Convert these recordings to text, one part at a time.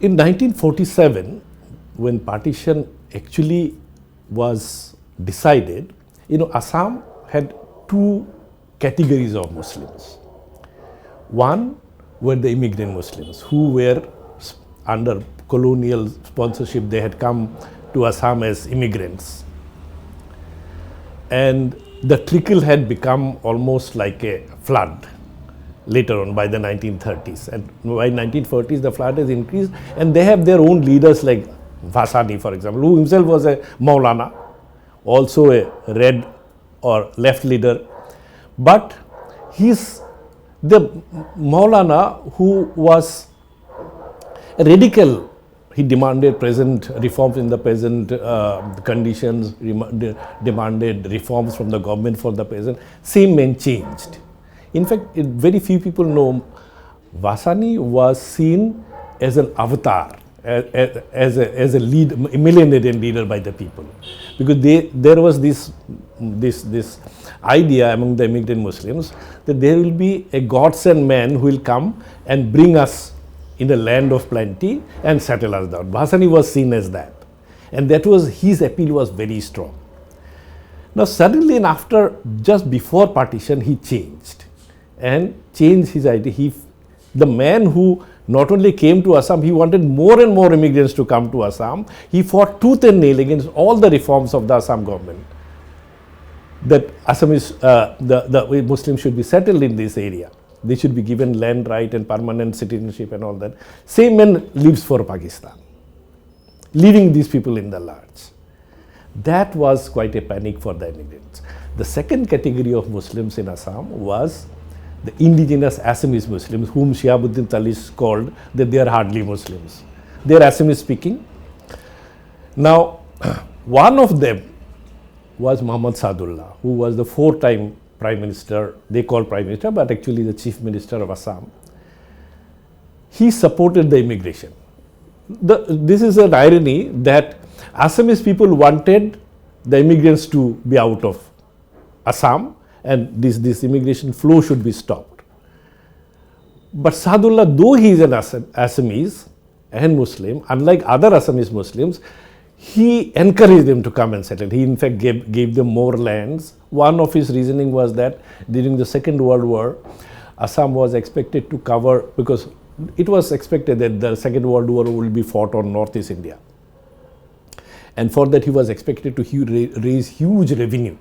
In 1947, when partition actually was decided, Assam had two categories of Muslims. One were the immigrant Muslims who were under colonial sponsorship. They had come to Assam as immigrants. And the trickle had become almost like a flood later on by the 1930s. And by 1940s, the flood has increased, and they have their own leaders like Vasani, for example, who himself was a Maulana, also a red or left leader. But he's the Maulana who was a radical. He demanded present reforms in the present conditions, demanded reforms from the government for the present. Same man changed. In fact, very few people know Vasani was seen as an avatar, as a millenarian leader by the people, because there was this idea among the immigrant Muslims that there will be a God-sent man who will come and bring us in a land of plenty and settle us down. Vasani was seen as that, and that was his appeal was very strong. Now suddenly, and after just before partition, he changed his idea. The man who not only came to Assam, he wanted more and more immigrants to come to Assam. He fought tooth and nail against all the reforms of the Assam government, that the Muslims should be settled in this area. They should be given land right and permanent citizenship and all that. Same man leaves for Pakistan, leaving these people in the lurch. That was quite a panic for the immigrants. The second category of Muslims in Assam was the indigenous Assamese Muslims, whom Shihabuddin Talish called that they are hardly Muslims. They are Assamese speaking. Now, one of them was Muhammad Sadullah, who was the 4-time Prime Minister, they call Prime Minister, but actually the Chief Minister of Assam. He supported the immigration. This is an irony that Assamese people wanted the immigrants to be out of Assam, and this immigration flow should be stopped. But Sadullah, though he is an Assamese and Muslim, unlike other Assamese Muslims, he encouraged them to come and settle. He in fact gave them more lands. One of his reasoning was that during the Second World War, Assam was expected to cover, because it was expected that the Second World War will be fought on Northeast India. And for that he was expected to raise huge revenue.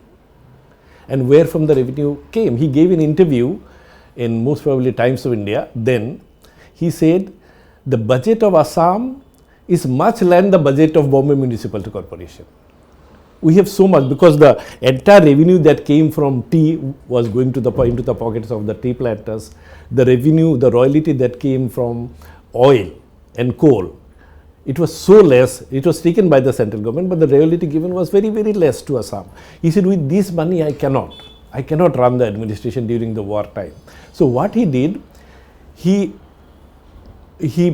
And where from the revenue came? He gave an interview in most probably Times of India. Then he said the budget of Assam is much less than the budget of Bombay Municipal Corporation. We have so much, because the entire revenue that came from tea was going to into the pockets of the tea planters. The revenue, the royalty that came from oil and coal, it was so less. It was taken by the central government, but the royalty given was very, very less to Assam. He said, with this money I cannot run the administration during the war time. So what he did, he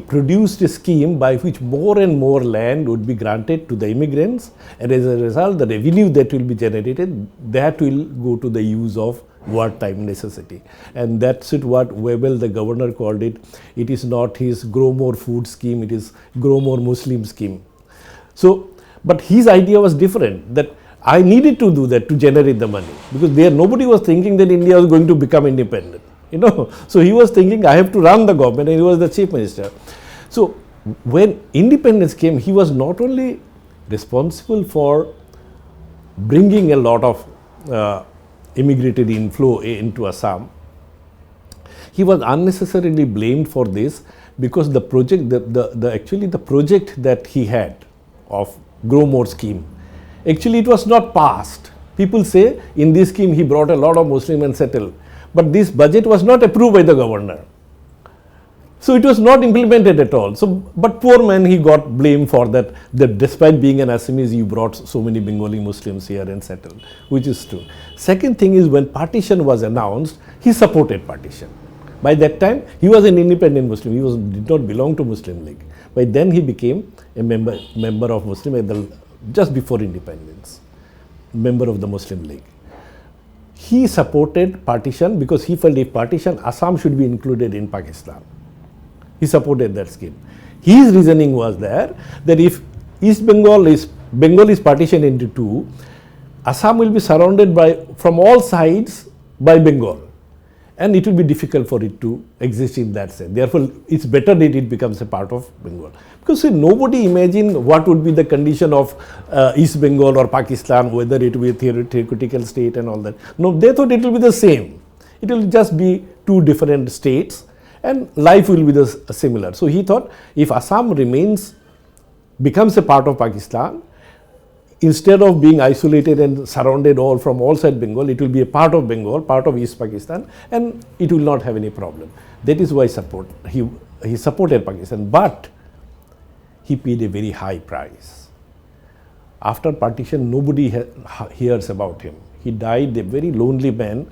produced a scheme by which more and more land would be granted to the immigrants, and as a result the revenue that will be generated, that will go to the use of wartime necessity. And that's what Webel, the governor, called it. It is not his grow more food scheme, it is grow more Muslim scheme. So, but his idea was different, that I needed to do that to generate the money, because nobody was thinking that India was going to become independent. So he was thinking, I have to run the government, and he was the chief minister. So when independence came, he was not only responsible for bringing a lot of immigrated inflow into Assam, he was unnecessarily blamed for this, because the project, actually the project that he had of Grow More scheme, actually it was not passed. People say in this scheme he brought a lot of Muslim and settled. But this budget was not approved by the governor. So it was not implemented at all. So, but poor man, he got blamed for that despite being an Assamese, you brought so many Bengali Muslims here and settled, which is true. Second thing is, when partition was announced, he supported partition. By that time, he was an independent Muslim. He did not belong to Muslim League. By then, he became a member of Muslim League just before independence, member of the Muslim League. He supported partition because he felt if partition, Assam should be included in Pakistan. He supported that scheme. His reasoning was there that if Bengal is partitioned into two, Assam will be surrounded from all sides by Bengal, and it will be difficult for it to exist in that sense. Therefore, it's better that it becomes a part of Bengal. Because see, nobody imagined what would be the condition of East Bengal or Pakistan, whether it will be a theoretical state and all that. No, they thought it will be the same. It will just be two different states and life will be similar. So he thought if Assam becomes a part of Pakistan, instead of being isolated and surrounded from all sides Bengal, it will be a part of Bengal, part of East Pakistan, and it will not have any problem. That is why he supported Pakistan, but he paid a very high price. After partition, nobody hears about him. He died a very lonely man.